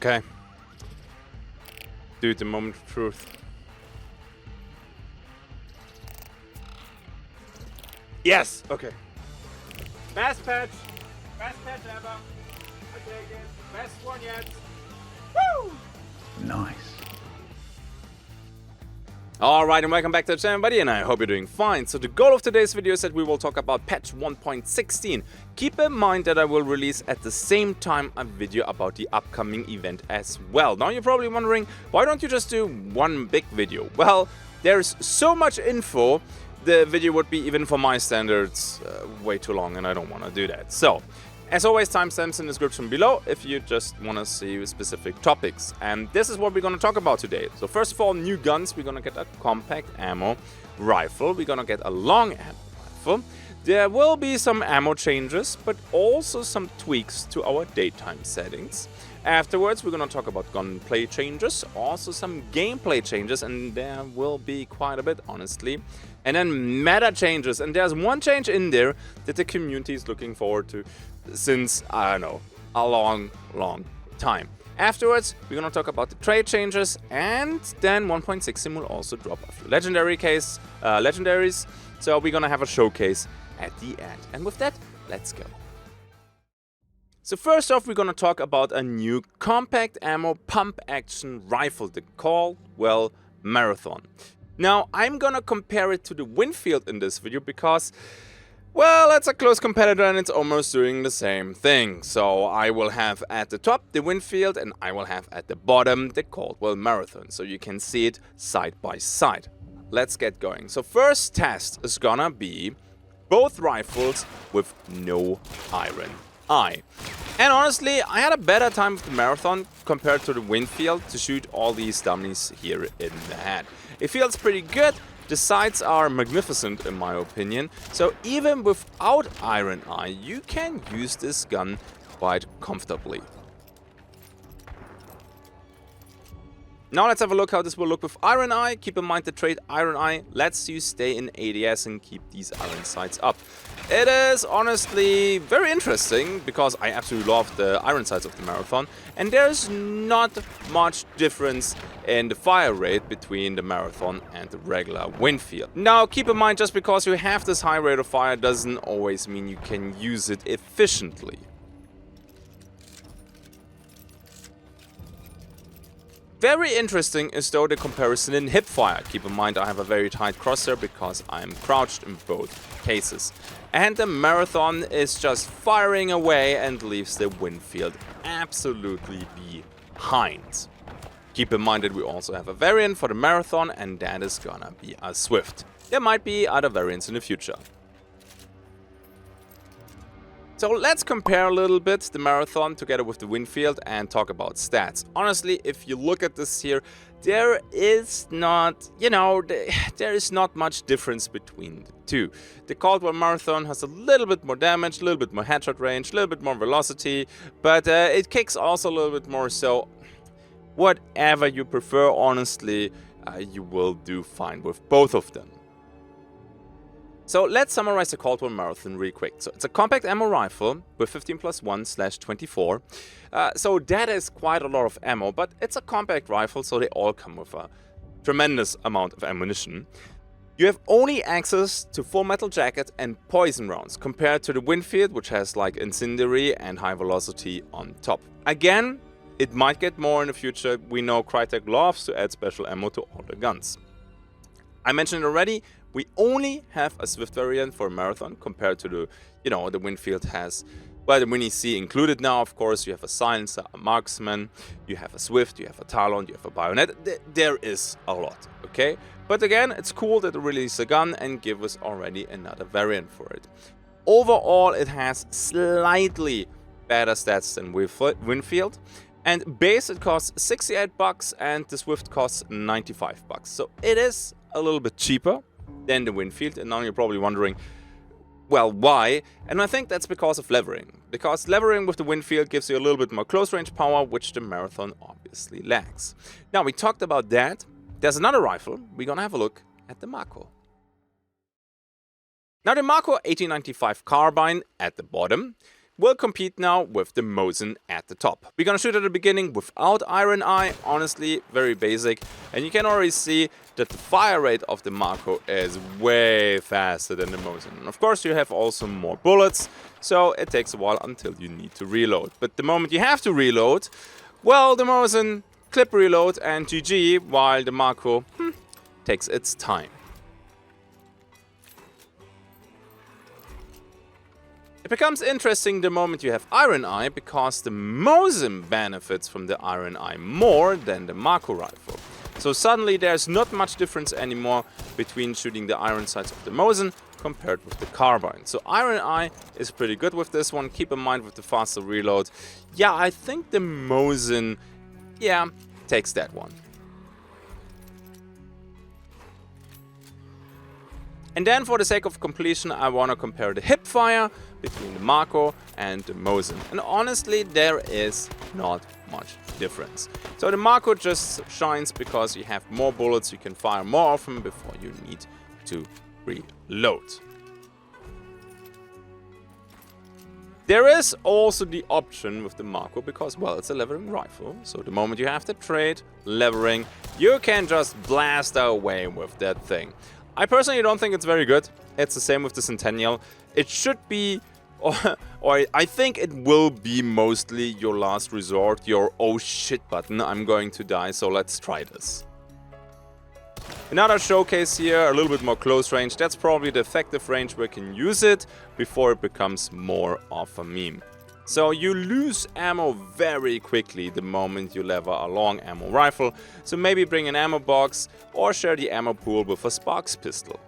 Okay. Dude, the moment of truth. Yes! Okay. Best patch! Best patch ever! I take it. Best one yet. Woo! Nice. Alright, and welcome back to the channel, buddy, and I hope you're doing fine. So the goal of today's video is that we will talk about patch 1.16. Keep in mind that I will release at the same time a video about the upcoming event as well. Now you're probably wondering, why don't you just do one big video? Well, there's so much info, the video would be, even for my standards, way too long, and I don't want to do that. So, as always, timestamps in the description below if you just want to see specific topics. And this is what we're going to talk about today. So first of all, new guns. We're going to get a compact ammo rifle. We're going to get a long ammo rifle. There will be some ammo changes, but also some tweaks to our daytime settings. Afterwards, we're going to talk about gunplay changes, also some gameplay changes, and there will be quite a bit, honestly. And then meta changes, and there's one change in there that the community is looking forward to since, I don't know, a long time. Afterwards, we're going to talk about the trade changes, and then 1.16 will also drop a few legendaries. So we're going to have a showcase at the end. And with that, let's go. So first off, we're going to talk about a new compact ammo pump action rifle, the Caldwell Marathon. Now, I'm going to compare it to the Winfield in this video because, well, it's a close competitor and it's almost doing the same thing. So I will have at the top the Winfield and I will have at the bottom the Caldwell Marathon. So you can see it side by side. Let's get going. So first test is gonna be both rifles with no iron eye. And honestly, I had a better time with the Marathon compared to the Winfield to shoot all these dummies here in the head. It feels pretty good. The sights are magnificent in my opinion, so even without Iron Eye, you can use this gun quite comfortably. Now let's have a look how this will look with Iron Eye. Keep in mind the trade Iron Eye lets you stay in ADS and keep these iron sights up. It is honestly very interesting because I absolutely love the iron sights of the Marathon, and there's not much difference in the fire rate between the Marathon and the regular Winfield. Now keep in mind, just because you have this high rate of fire doesn't always mean you can use it efficiently. Very interesting is though the comparison in hipfire. Keep in mind I have a very tight crosshair because I'm crouched in both cases. And the Marathon is just firing away and leaves the Winfield absolutely behind. Keep in mind that we also have a variant for the Marathon, and that is gonna be a Swift. There might be other variants in the future. So let's compare a little bit the Marathon together with the Winfield and talk about stats. Honestly, if you look at this here, there is not, there is not much difference between the two. The Caldwell Marathon has a little bit more damage, a little bit more headshot range, a little bit more velocity, but it kicks also a little bit more, so whatever you prefer, honestly, you will do fine with both of them. So let's summarize the Caldwell Marathon really quick. So it's a compact ammo rifle with 15+1/24. So that is quite a lot of ammo, but it's a compact rifle, so they all come with a tremendous amount of ammunition. You have only access to full metal jacket and poison rounds compared to the Winfield, which has like incendiary and high velocity on top. Again, it might get more in the future. We know Crytek loves to add special ammo to all the guns. I mentioned it already, we only have a Swift variant for Marathon compared to the, the Winfield has. Well, the Mini C included now, of course. You have a Silencer, a Marksman, you have a Swift, you have a Talon, you have a Bayonet. There is a lot, okay? But again, it's cool that they release a gun and give us already another variant for it. Overall, it has slightly better stats than Winfield. And base, it costs $68 and the Swift costs $95. So it is a little bit cheaper than the Winfield, and now you're probably wondering, well, why? And I think that's because of levering. Because levering with the Winfield gives you a little bit more close range power, which the Marathon obviously lacks. Now, we talked about that. There's another rifle. We're gonna have a look at the Mako. Now, the Mako 1895 carbine at the bottom. will compete now with the Mosin at the top. We're gonna shoot at the beginning without Iron Eye, honestly, very basic. And you can already see that the fire rate of the Mako is way faster than the Mosin. And of course, you have also more bullets, so it takes a while until you need to reload. But the moment you have to reload, well, the Mosin clip reload and GG, while the Mako takes its time. It becomes interesting the moment you have Iron Eye, because the Mosin benefits from the Iron Eye more than the Mako rifle. So suddenly there's not much difference anymore between shooting the iron sights of the Mosin compared with the carbine. So Iron Eye is pretty good with this one. Keep in mind with the faster reload. Yeah, I think the Mosin, yeah, takes that one. And then for the sake of completion, I want to compare the hip fire between the Mako and the Mosin. And honestly, there is not much difference. So the Mako just shines because you have more bullets, you can fire more often before you need to reload. There is also the option with the Mako because, well, it's a levering rifle. So the moment you have the trait, levering, you can just blast away with that thing. I personally don't think it's very good. It's the same with the Centennial. It should be, or I think it will be mostly your last resort, your oh shit button, I'm going to die, so let's try this. Another showcase here, a little bit more close range. That's probably the effective range where you can use it before it becomes more of a meme. So you lose ammo very quickly the moment you lever a long ammo rifle, so maybe bring an ammo box or share the ammo pool with a Sparks pistol.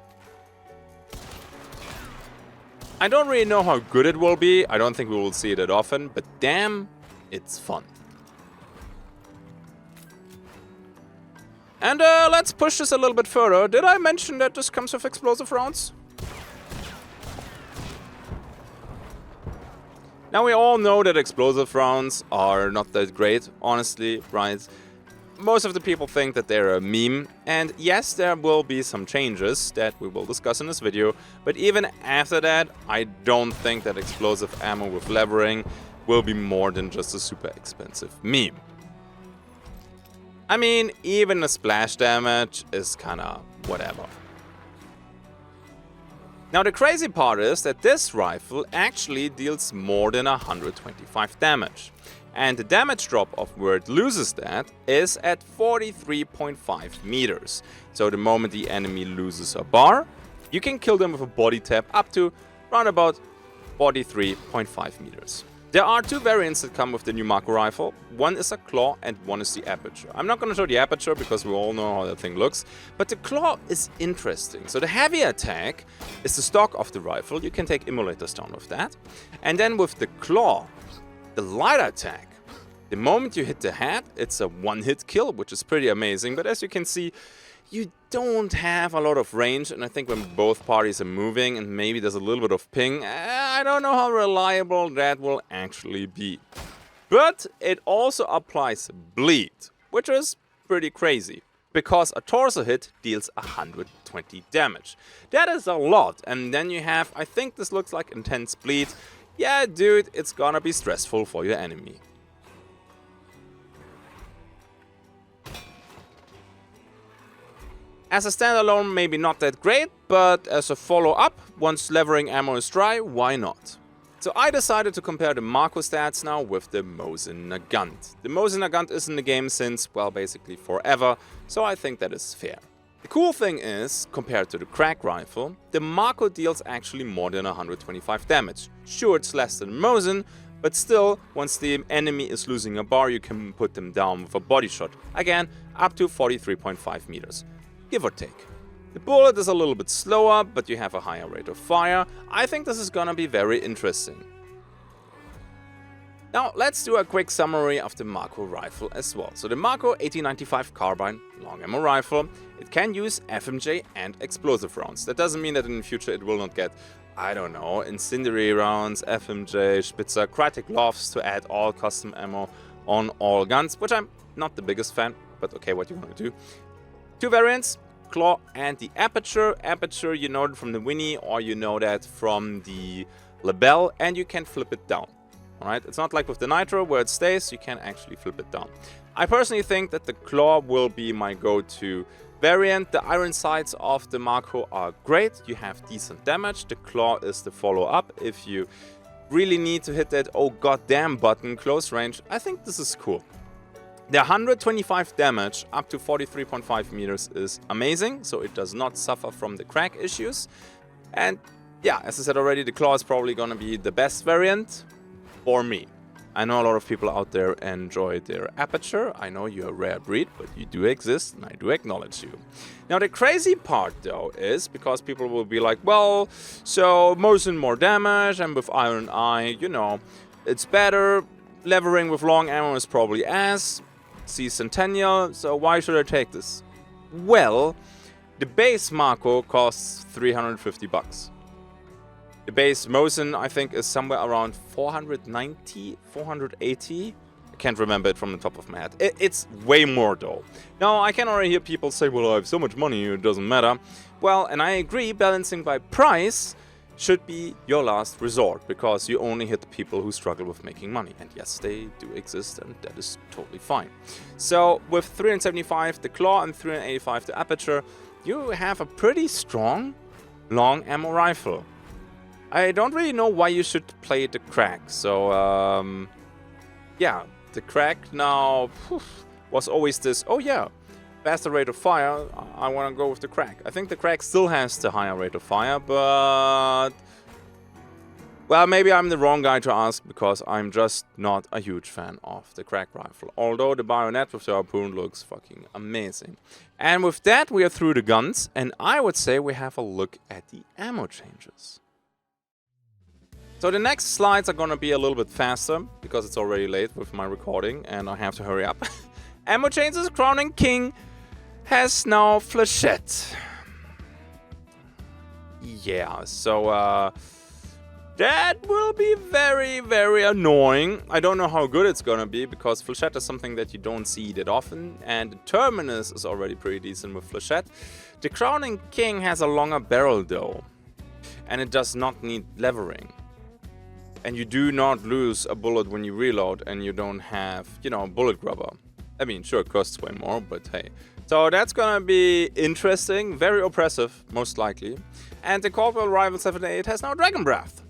I don't really know how good it will be, I don't think we will see it that often, but damn, it's fun. And let's push this a little bit further. Did I mention that this comes with explosive rounds? Now we all know that explosive rounds are not that great, honestly, right? Most of the people think that they're a meme, and yes, there will be some changes that we will discuss in this video, but even after that, I don't think that explosive ammo with levering will be more than just a super expensive meme. I mean, even the splash damage is kinda whatever. Now the crazy part is that this rifle actually deals more than 125 damage. And the damage drop of where it loses that is at 43.5 meters. So the moment the enemy loses a bar, you can kill them with a body tap up to around about 43.5 meters. There are two variants that come with the new Mako rifle. One is a claw and one is the aperture. I'm not going to show the aperture because we all know how that thing looks, but the claw is interesting. So the heavy attack is the stock of the rifle. You can take emulators down with that. And then with the claw, the light attack, the moment you hit the head, it's a one-hit kill, which is pretty amazing. But as you can see, you don't have a lot of range, and I think when both parties are moving and maybe there's a little bit of ping, I don't know how reliable that will actually be. But it also applies bleed, which is pretty crazy, because a torso hit deals 120 damage. That is a lot, and then you have, I think this looks like intense bleed. Yeah, dude, it's gonna be stressful for your enemy. As a standalone, maybe not that great, but as a follow-up, once levering ammo is dry, why not? So I decided to compare the Mako stats now with the Mosin Nagant. The Mosin Nagant is in the game since, well, basically forever, so I think that is fair. The cool thing is, compared to the Crack rifle, the Mako deals actually more than 125 damage. Sure, it's less than Mosin, but still, once the enemy is losing a bar, you can put them down with a body shot. Again, up to 43.5 meters. Give or take. The bullet is a little bit slower, but you have a higher rate of fire. I think this is gonna be very interesting. Now let's do a quick summary of the Mako rifle as well. So the Mako 1895 carbine, long ammo rifle, it can use FMJ and explosive rounds. That doesn't mean that in the future it will not get, I don't know, incendiary rounds, FMJ, Spitzer, Crytek loves to add all custom ammo on all guns, which I'm not the biggest fan, but okay, what you want to do. Two variants, claw and the aperture. Aperture, you know it from the Winnie or you know that from the label, and you can flip it down. Alright, it's not like with the Nitro where it stays, you can actually flip it down. I personally think that the Claw will be my go-to variant. The iron sights of the Marco are great, you have decent damage. The Claw is the follow-up if you really need to hit that oh goddamn button close range. I think this is cool. The 125 damage up to 43.5 meters is amazing, so it does not suffer from the crack issues. And yeah, as I said already, the Claw is probably gonna be the best variant for me. I know a lot of people out there enjoy their Aperture. I know you're a rare breed, but you do exist, and I do acknowledge you. Now, the crazy part, though, is because people will be like, well, so Mosin more damage, and with Iron Eye, you know, it's better. Levering with long ammo is probably ass. See Centennial, so why should I take this? Well, the base Marco costs 350 bucks. The base Mosin, I think, is somewhere around 490, 480. I can't remember it from the top of my head. It's way more, though. Now, I can already hear people say, well, I have so much money, it doesn't matter. Well, and I agree, balancing by price should be your last resort, because you only hit the people who struggle with making money. And yes, they do exist, and that is totally fine. So, with 375 the Claw and 385 the Aperture, you have a pretty strong long ammo rifle. I don't really know why you should play the Crack. So, yeah, the Crack now was always this, oh yeah, faster rate of fire, I want to go with the Crack. I think the Crack still has the higher rate of fire, but well, maybe I'm the wrong guy to ask, because I'm just not a huge fan of the Crack rifle. Although the bayonet with the harpoon looks fucking amazing. And with that, we are through the guns, and I would say we have a look at the ammo changes. So the next slides are gonna be a little bit faster, because it's already late with my recording, and I have to hurry up. Ammo changes, Crowning King has now Flechette. Yeah, so that will be very, very annoying. I don't know how good it's gonna be, because Flechette is something that you don't see that often, and the Terminus is already pretty decent with Flechette. The Crowning King has a longer barrel though, and it does not need levering. And you do not lose a bullet when you reload, and you don't have, you know, bullet grubber. I mean, sure, it costs way more, but hey. So that's gonna be interesting, very oppressive, most likely. And the Caldwell Rival 78 has now Dragon Breath.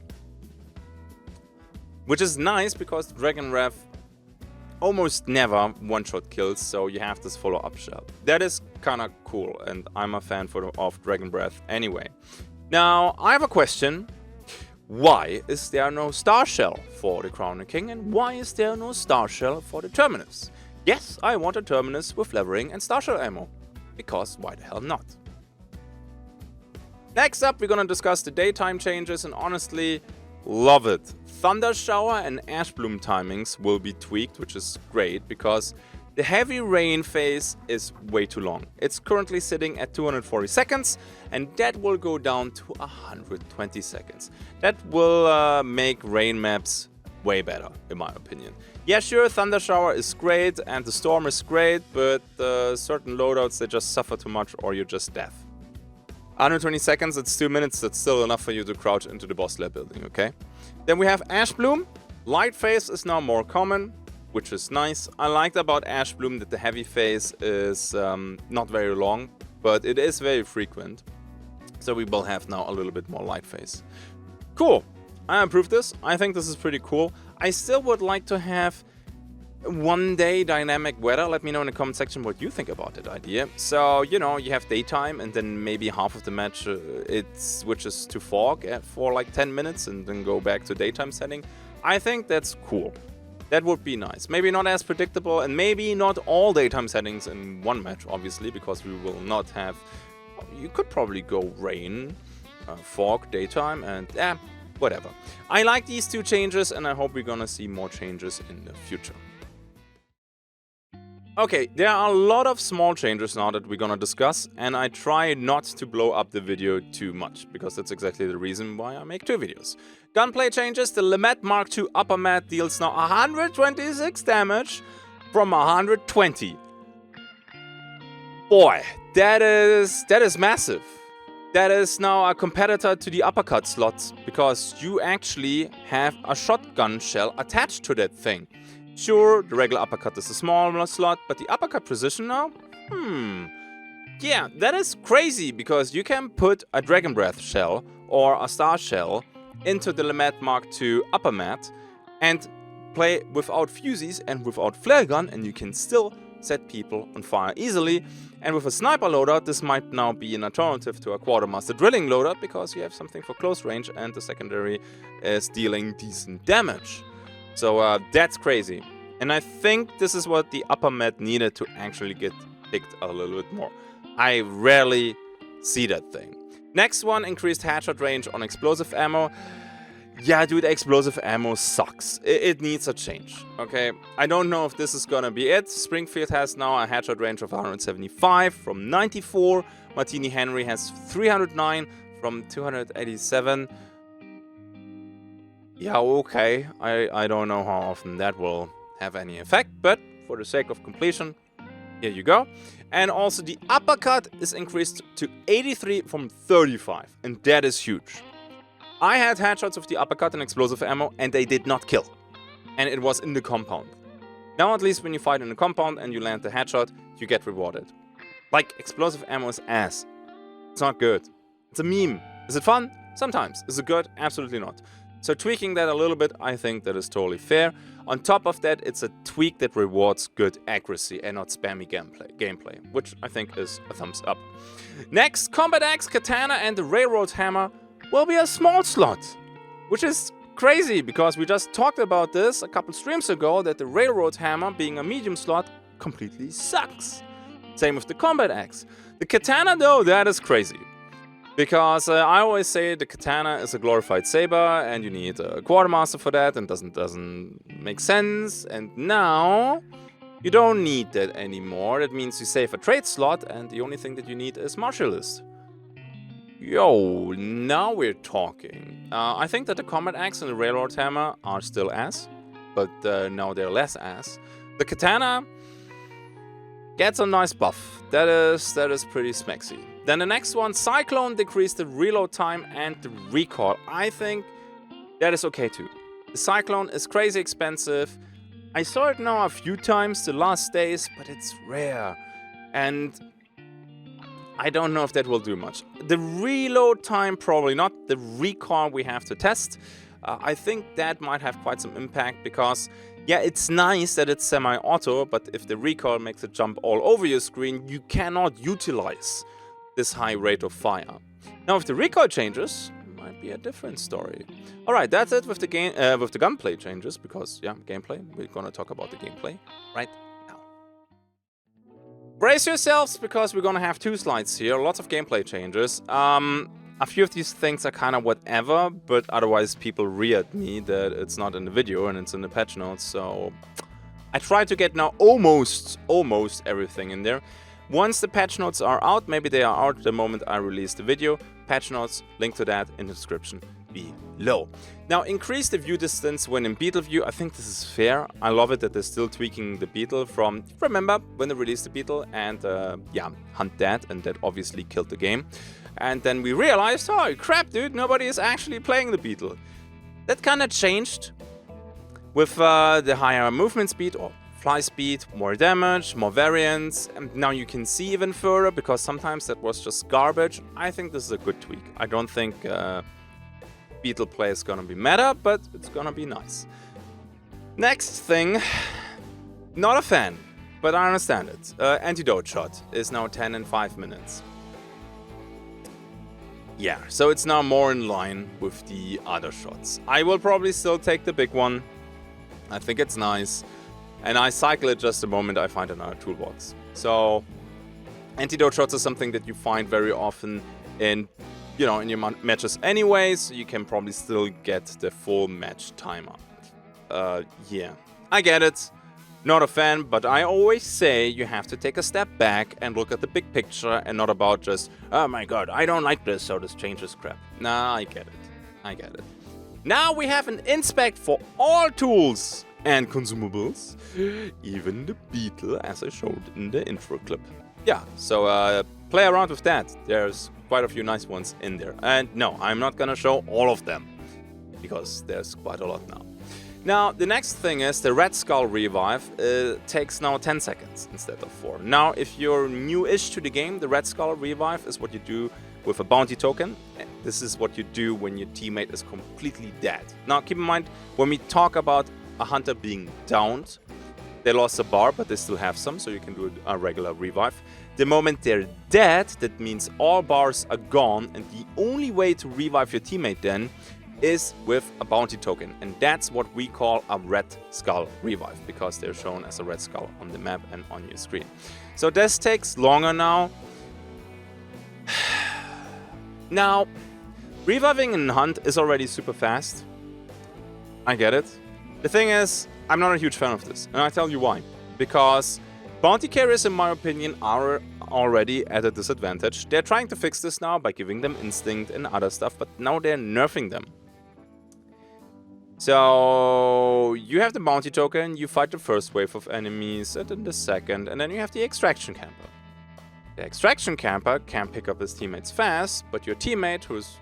Which is nice, because Dragon Breath almost never one-shot kills, so you have this follow-up shell. That is kinda cool, and I'm a fan of Dragon Breath anyway. Now, I have a question. Why is there no Star Shell for the Crowning King, and why is there no Star Shell for the Terminus? Yes, I want a Terminus with levering and Star Shell ammo, because why the hell not? Next up, we're gonna discuss the daytime changes, and honestly, love it. Thunder Shower and Ash Bloom timings will be tweaked, which is great, because the heavy rain phase is way too long. It's currently sitting at 240 seconds, and that will go down to 120 seconds. That will make rain maps way better, in my opinion. Yeah, sure, Thunder Shower is great, and the Storm is great, but certain loadouts, they just suffer too much, or you're just dead. 120 seconds, it's 2 minutes, that's still enough for you to crouch into the boss lab building, okay? Then we have Ash Bloom. Light phase is now more common, which is nice. I liked about Ash Bloom that the heavy phase is not very long, but it is very frequent. So we will have now a little bit more light phase. Cool. I approve this. I think this is pretty cool. I still would like to have one-day dynamic weather. Let me know in the comment section what you think about that idea. So, you know, you have daytime, and then maybe half of the match it switches to fog for like 10 minutes, and then go back to daytime setting. I think that's cool. That would be nice. Maybe not as predictable, and maybe not all daytime settings in one match, obviously, because we will not have... You could probably go rain, fog, daytime, and whatever. I like these two changes, and I hope we're gonna see more changes in the future. Okay, there are a lot of small changes now that we're gonna discuss, and I try not to blow up the video too much, because that's exactly the reason why I make 2 videos. Gunplay Changes, the Lament Mark II upper mat deals now 126 damage from 120. Boy, that is massive. that is now a competitor to the uppercut slots, because you actually have a shotgun shell attached to that thing. Sure, the regular uppercut is a smaller slot, but the uppercut precision now? Yeah, that is crazy, because you can put a Dragon Breath shell or a Star shell into the Lament Mark II upper mat and play without fusees and without flare gun, and you can still set people on fire easily. And with a sniper loader, this might now be an alternative to a quartermaster drilling loader, because you have something for close range and the secondary is dealing decent damage. So that's crazy. And I think this is what the upper mat needed to actually get picked a little bit more. I rarely see that thing. Next one, increased headshot range on explosive ammo. Yeah, dude, explosive ammo sucks. It needs a change, okay? I don't know if this is gonna be it. Springfield has now a headshot range of 175 from 94. Martini Henry has 309 from 287. Yeah, okay. I don't know how often that will have any effect, but for the sake of completion, here you go. And also the uppercut is increased to 83 from 35, and that is huge. I had headshots with the uppercut and explosive ammo, and they did not kill. And it was in the compound. Now at least when you fight in the compound and you land the headshot, you get rewarded. Like, explosive ammo is ass. It's not good. It's a meme. Is it fun? Sometimes. Is it good? Absolutely not. So tweaking that a little bit, I think that is totally fair. On top of that, it's a tweak that rewards good accuracy and not spammy gameplay, which I think is a thumbs up. Next, Combat Axe, Katana, and the Railroad Hammer will be a small slot, which is crazy, because we just talked about this a couple streams ago, that the Railroad Hammer, being a medium slot, completely sucks. Same with the Combat Axe. The Katana, though, that is crazy. Because I always say the Katana is a glorified saber, and you need a Quartermaster for that, and doesn't make sense. And now you don't need that anymore. That means you save a trade slot, and the only thing that you need is Martialist. Yo, now we're talking. I think that the Combat Axe and the Railroad Hammer are still ass, but now they're less ass. The Katana gets a nice buff. That is pretty smexy. Then the next one, Cyclone, decreased the reload time and the recoil. I think that is okay too. The Cyclone is crazy expensive. I saw it now a few times the last days, but it's rare. And I don't know if that will do much. The reload time, probably not. The recoil we have to test. I think that might have quite some impact, because, yeah, it's nice that it's semi-auto, but if the recoil makes it jump all over your screen, you cannot utilize this high rate of fire. Now, if the recoil changes, it might be a different story. Alright, that's it with the game, with the gunplay changes, because, yeah, gameplay. We're gonna talk about the gameplay right now. Brace yourselves, because we're gonna have two slides here, lots of gameplay changes. A few of these things are kind of whatever, but otherwise people re-at me that it's not in the video and it's in the patch notes, so I try to get now almost everything in there. Once the patch notes are out, maybe they are out the moment I release the video, patch notes, link to that in the description below. Now, increase the view distance when in Beetle view. I think this is fair. I love it that they're still tweaking the Beetle from, remember when they released the Beetle and yeah, hunt that, and that obviously killed the game. And then we realized, oh crap dude, nobody is actually playing the Beetle. That kind of changed with the higher movement speed or fly speed, more damage, more variants, and now you can see even further, because sometimes that was just garbage. I think this is a good tweak. I don't think Beetle play is gonna be meta, but it's gonna be nice. Next thing, not a fan, but I understand it. Antidote shot is now 10 and 5 minutes. Yeah, so it's now more in line with the other shots. I will probably still take the big one. I think it's nice. And I cycle it just the moment I find another toolbox. So, antidote shots is something that you find very often in, you know, in your matches anyways. So you can probably still get the full match timer. Yeah, I get it. Not a fan, but I always say you have to take a step back and look at the big picture and not about just, oh my god, I don't like this, so this changes crap. Nah, I get it. I get it. Now we have an inspect for all tools and consumables, even the Beetle, as I showed in the intro clip. Yeah, so play around with that. There's quite a few nice ones in there. And no, I'm not gonna show all of them, because there's quite a lot now. Now, the next thing is the Red Skull revive takes now 10 seconds instead of 4. Now, if you're new-ish to the game, the Red Skull revive is what you do with a bounty token. This is what you do when your teammate is completely dead. Now, keep in mind, when we talk about a hunter being downed, they lost a bar, but they still have some, so you can do a regular revive. The moment they're dead, that means all bars are gone, and the only way to revive your teammate then is with a bounty token, and that's what we call a Red Skull revive, because they're shown as a red skull on the map and on your screen. So this takes longer now. Now, reviving in Hunt is already super fast. I get it. The thing is, I'm not a huge fan of this, and I tell you why. Because bounty carriers, in my opinion, are already at a disadvantage. They're trying to fix this now by giving them instinct and other stuff, but now they're nerfing them. So you have the bounty token, you fight the first wave of enemies, and then the second, and then you have the extraction camper. The extraction camper can pick up his teammates fast, but your teammate, who's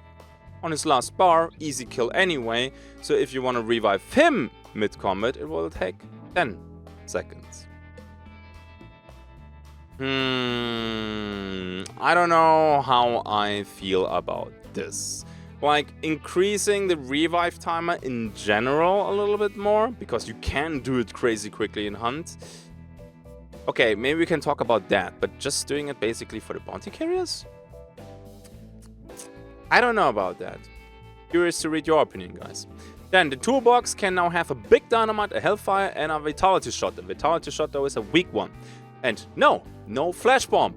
on his last bar, easy kill anyway, so if you want to revive him mid-combat, it will take 10 seconds. I don't know how I feel about this. Like, increasing the revive timer in general a little bit more, because you can do it crazy quickly in Hunt. Okay, maybe we can talk about that, but just doing it basically for the bounty carriers? I don't know about that. Curious to read your opinion, guys. Then the toolbox can now have a big dynamite, a hellfire, and a vitality shot. The vitality shot, though, is a weak one. And no flash bomb.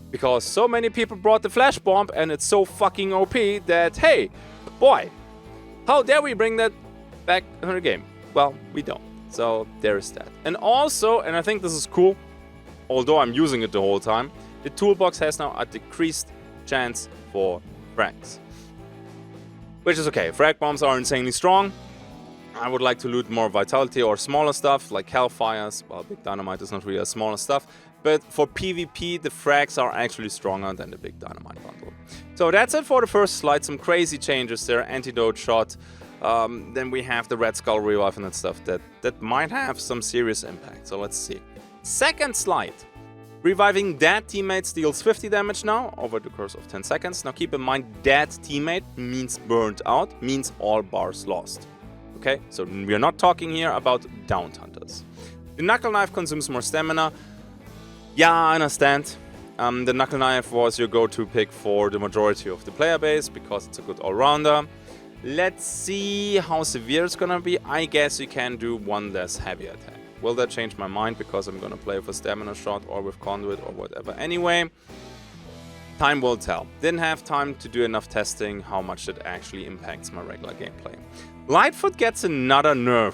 Because so many people brought the flash bomb, and it's so fucking OP that, hey, boy, how dare we bring that back in the game? Well, we don't. So there's that. And also, and I think this is cool, although I'm using it the whole time, the toolbox has now a decreased chance for frags. Which is okay. Frag bombs are insanely strong. I would like to loot more vitality or smaller stuff like hellfires. Well, big dynamite is not really a smaller stuff. But for PvP, the frags are actually stronger than the big dynamite bundle. So that's it for the first slide. Some crazy changes there. Antidote shot. Then we have the Red Skull revive and that stuff that might have some serious impact. So let's see. Second slide. Reviving dead teammates deals 50 damage now over the course of 10 seconds. Now keep in mind, dead teammate means burnt out, means all bars lost. Okay, so we're not talking here about downed hunters. The knuckle knife consumes more stamina. Yeah, I understand. The knuckle knife was your go-to pick for the majority of the player base because it's a good all-rounder. Let's see how severe it's gonna be. I guess you can do one less heavy attack. Will that change my mind because I'm gonna play with a stamina shot or with conduit or whatever? Anyway, time will tell. Didn't have time to do enough testing how much it actually impacts my regular gameplay. Lightfoot gets another nerf.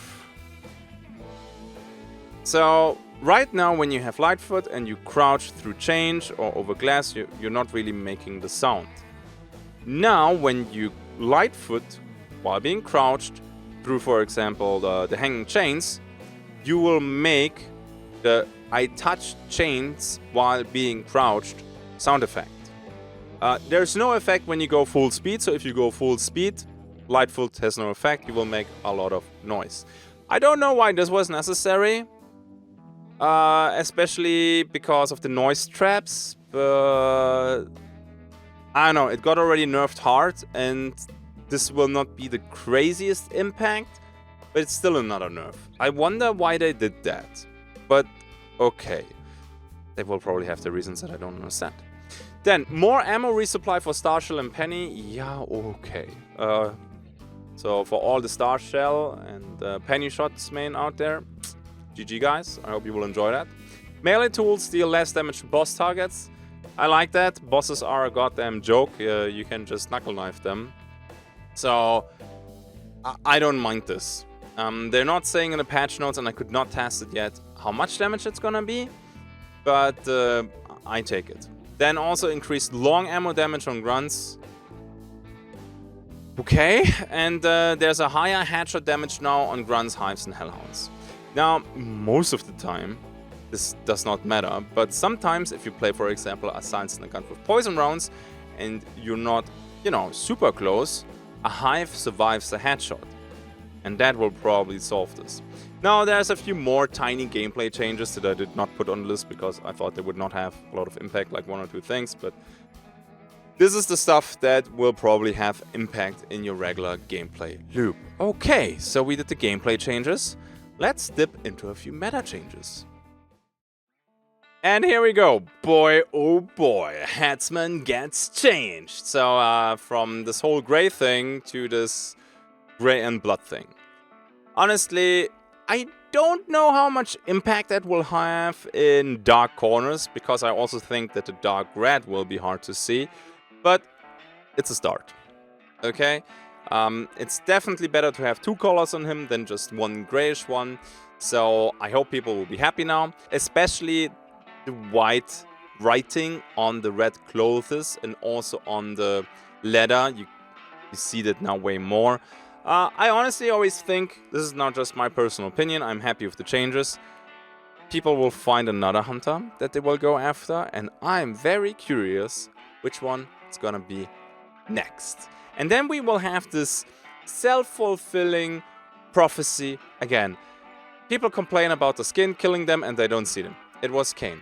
So right now when you have Lightfoot and you crouch through change or over glass, you're not really making the sound. Now when you Lightfoot while being crouched through, for example, the hanging chains, you will make the I touch chains while being crouched sound effect. There's no effect when you go full speed, so if you go full speed, Lightfoot has no effect, you will make a lot of noise. I don't know why this was necessary, especially because of the noise traps, but I don't know, it got already nerfed hard, and this will not be the craziest impact, but it's still another nerf. I wonder why they did that, but okay. They will probably have the reasons that I don't understand. Then, more ammo resupply for Star Shell and Penny. Yeah, okay. So for all the Star Shell and Penny shots main out there, GG guys, I hope you will enjoy that. Melee tools deal less damage to boss targets. I like that. Bosses are a goddamn joke. You can just knuckle knife them. So I don't mind this. They're not saying in the patch notes, and I could not test it yet, how much damage it's gonna be, but I take it. Then also increased long ammo damage on grunts. Okay, and there's a higher headshot damage now on grunts, hives, and hellhounds. Now, most of the time, this does not matter. But sometimes if you play, for example, a science in a gun with poison rounds and you're not, you know, super close, a hive survives a headshot. And that will probably solve this. Now, there's a few more tiny gameplay changes that I did not put on the list because I thought they would not have a lot of impact, like 1 or 2 things, but this is the stuff that will probably have impact in your regular gameplay loop. Okay, so we did the gameplay changes. Let's dip into a few meta changes. And here we go. Boy, oh boy, Headsman gets changed. So from this whole gray thing to this gray and blood thing. Honestly, I don't know how much impact that will have in dark corners, because I also think that the dark red will be hard to see, but it's a start. Okay, it's definitely better to have 2 colors on him than just 1 grayish one, so I hope people will be happy now, especially the white writing on the red clothes and also on the leather. You see that now way more. I honestly always think, this is not just my personal opinion, I'm happy with the changes. People will find another hunter that they will go after, and I'm very curious which one is gonna be next. And then we will have this self-fulfilling prophecy again. People complain about the skin killing them and they don't see them. It was Kane.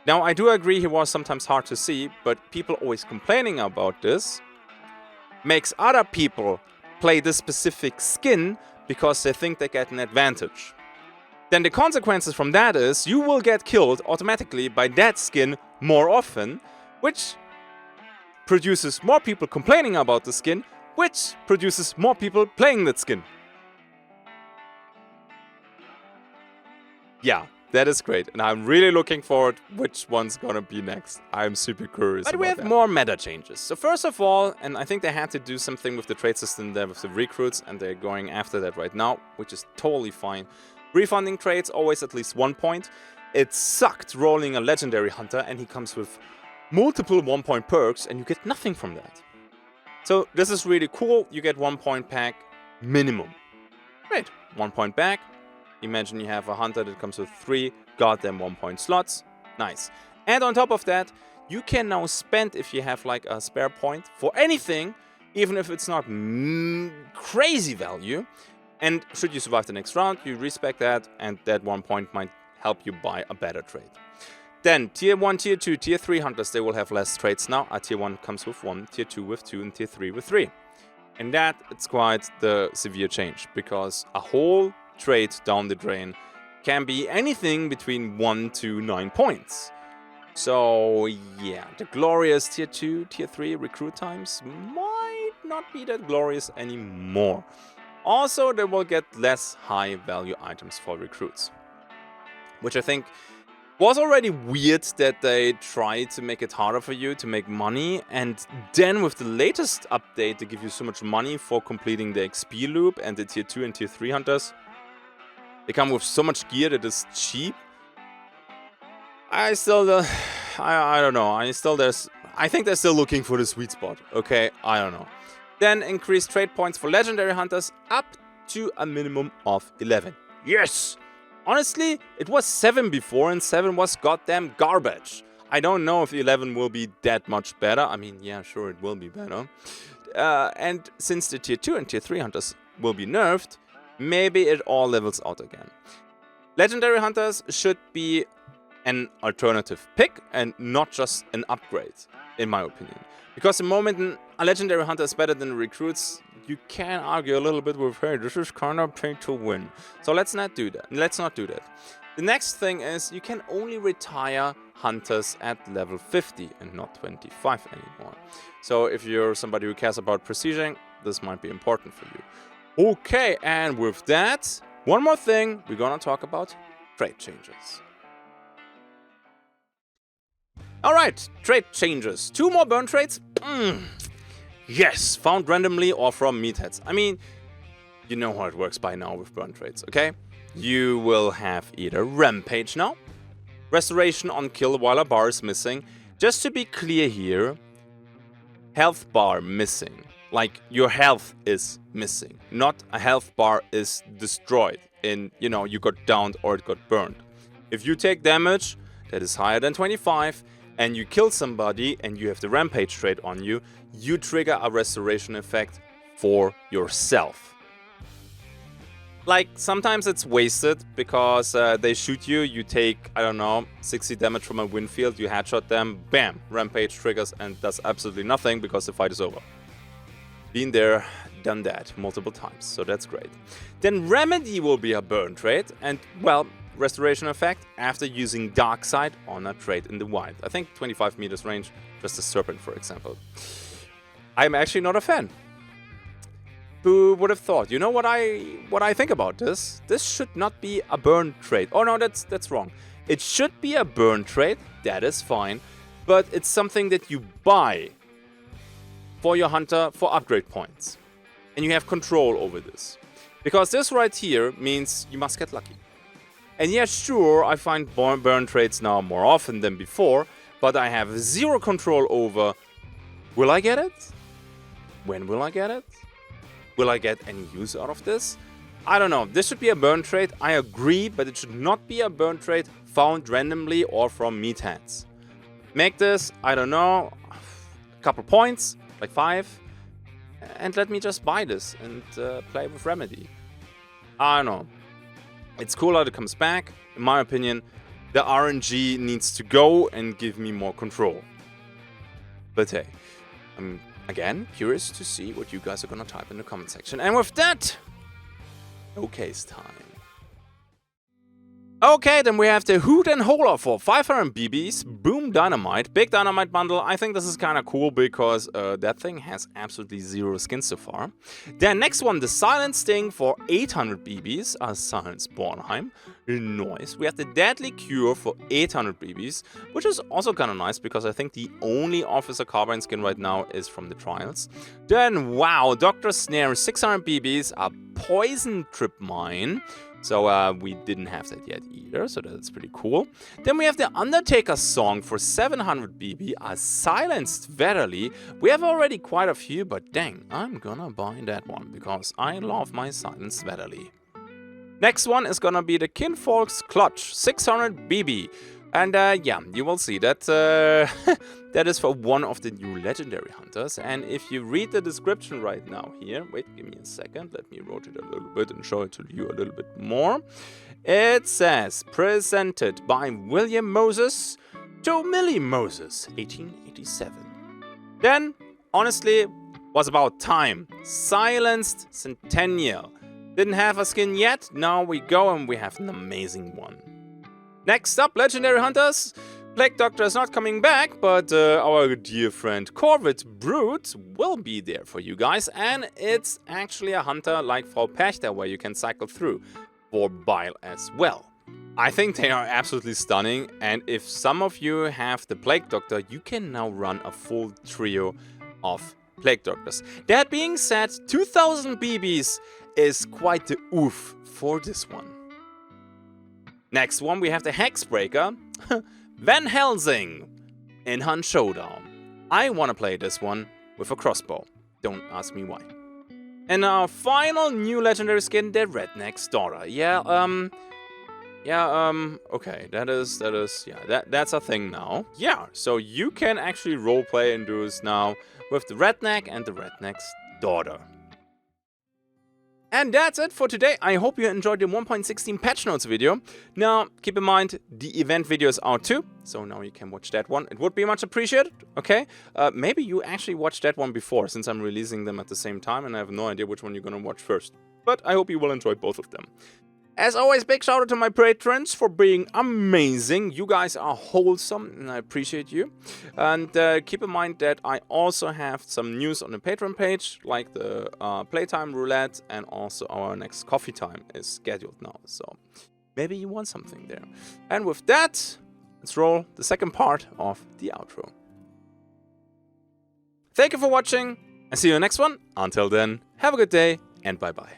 Now, I do agree he was sometimes hard to see, but people always complaining about this makes other people play this specific skin because they think they get an advantage. Then the consequences from that is you will get killed automatically by that skin more often, which produces more people complaining about the skin, which produces more people playing that skin. Yeah, that is great, and I'm really looking forward which one's gonna be next. I'm super curious about that. But we have more meta changes. So first of all, and I think they had to do something with the trade system there with the recruits, and they're going after that right now, which is totally fine. Refunding trades, always at least 1 point. It sucked rolling a legendary hunter, and he comes with multiple 1-point perks, and you get nothing from that. So this is really cool. You get 1 point back minimum. Great, 1 point back. Imagine you have a hunter that comes with 3 goddamn 1-point slots. Nice. And on top of that, you can now spend, if you have like a spare point, for anything, even if it's not crazy value. And should you survive the next round, you respec that, and that 1 point might help you buy a better trade. Then, Tier 1, Tier 2, Tier 3 hunters, they will have less trades now. Tier 1 comes with 1, Tier 2 with 2, and Tier 3 with 3. And that, it's quite the severe change, because a whole trade down the drain can be anything between 1 to 9 points. So yeah, the glorious Tier 2, Tier 3 recruit times might not be that glorious anymore. Also, they will get less high value items for recruits, which I think was already weird that they tried to make it harder for you to make money, and then with the latest update they give you so much money for completing the XP loop, and the Tier 2 and Tier 3 hunters, they come with so much gear that is cheap. I don't know. I think they're still looking for the sweet spot. Okay, I don't know. Then increase trade points for legendary hunters up to a minimum of 11. Yes! Honestly, it was 7 before, and 7 was goddamn garbage. I don't know if 11 will be that much better. I mean, yeah, sure, it will be better. And since the Tier 2 and Tier 3 hunters will be nerfed, maybe it all levels out again. Legendary hunters should be an alternative pick and not just an upgrade, in my opinion. Because the moment a legendary hunter is better than the recruits, you can argue a little bit with, hey, this is kind of pay to win. So let's not do that. The next thing is you can only retire hunters at level 50 and not 25 anymore. So if you're somebody who cares about prestiging, this might be important for you. Okay, and with that, one more thing, we're gonna talk about trade changes. Alright, trade changes. 2 more burn trades? Yes, found randomly or from meatheads. I mean, you know how it works by now with burn trades, okay? You will have either Rampage now, Restoration on kill while a bar is missing. Just to be clear here, health bar missing. Like, your health is missing, not a health bar is destroyed in, you know, you got downed or it got burned. If you take damage that is higher than 25 and you kill somebody and you have the Rampage trait on you, you trigger a restoration effect for yourself. Like, sometimes it's wasted because they shoot you, you take, I don't know, 60 damage from a wind field, you headshot them, bam, Rampage triggers and does absolutely nothing because the fight is over. Been there, done that multiple times, so that's great. Then Remedy will be a burn trait, and, well, restoration effect after using Dark Side on a trait in the wild. I think 25 meters range, just a Serpent, for example. I'm actually not a fan. Who would have thought? You know what I think about this? This should not be a burn trait. Oh no, that's wrong. It should be a burn trait, that is fine, but it's something that you buy for your hunter for upgrade points. And you have control over this. Because this right here means you must get lucky. And yeah, sure, I find burn traits now more often than before, but I have zero control over, will I get it? When will I get it? Will I get any use out of this? I don't know. This should be a burn trait, I agree, but it should not be a burn trait found randomly or from meatheads. Make this, I don't know, a couple points, like 5, and let me just buy this and play with Remedy. I don't know. It's cool how it comes back. In my opinion, the RNG needs to go and give me more control. But hey, I'm again curious to see what you guys are gonna type in the comment section. And with that, showcase time. Okay, then we have the Hoot and Holer for 500 BBs, Boom Dynamite, Big Dynamite Bundle. I think this is kind of cool because that thing has absolutely 0 skins so far. Then next one, the Silent Sting for 800 BBs, a Silent Bornheim. Nice. We have the Deadly Cure for 800 BBs, which is also kind of nice because I think the only Officer Carbine skin right now is from the Trials. Then, wow, Dr. Snare, 600 BBs, a Poison Trip Mine. So we didn't have that yet either, so that's pretty cool. Then we have the Undertaker Song for 700 BB, a Silenced Verily. We have already quite a few, but dang, I'm gonna buy that one because I love my Silenced Verily. Next one is gonna be the Kinfolk's Clutch, 600 BB. And yeah, you will see that that is for one of the new Legendary Hunters. And if you read the description right now here, wait, give me a second, let me rotate it a little bit and show it to you a little bit more. It says, presented by William Moses to Millie Moses, 1887. Then, honestly, was about time. Silenced Centennial. Didn't have a skin yet, now we go and we have an amazing one. Next up, Legendary Hunters. Plague Doctor is not coming back, but our dear friend Corvid Brute will be there for you guys. And it's actually a hunter like Frau Pächter where you can cycle through for Bile as well. I think they are absolutely stunning. And if some of you have the Plague Doctor, you can now run a full trio of Plague Doctors. That being said, 2000 BBs is quite the oof for this one. Next one, we have the Hexbreaker, Van Helsing, in Hunt Showdown. I want to play this one with a crossbow. Don't ask me why. And our final new legendary skin, the Redneck's Daughter. Okay, that's a thing now. Yeah, so you can actually roleplay and do this now with the Redneck and the Redneck's Daughter. And that's it for today. I hope you enjoyed the 1.16 patch notes video. Now, keep in mind, the event video is out too, so now you can watch that one. It would be much appreciated, okay? Maybe you actually watched that one before, since I'm releasing them at the same time, and I have no idea which one you're gonna watch first. But I hope you will enjoy both of them. As always, big shout out to my patrons for being amazing. You guys are wholesome and I appreciate you. And keep in mind that I also have some news on the Patreon page, like the Playtime Roulette, and also our next coffee time is scheduled now. So maybe you want something there. And with that, let's roll the second part of the outro. Thank you for watching and see you in the next one. Until then, have a good day and bye bye.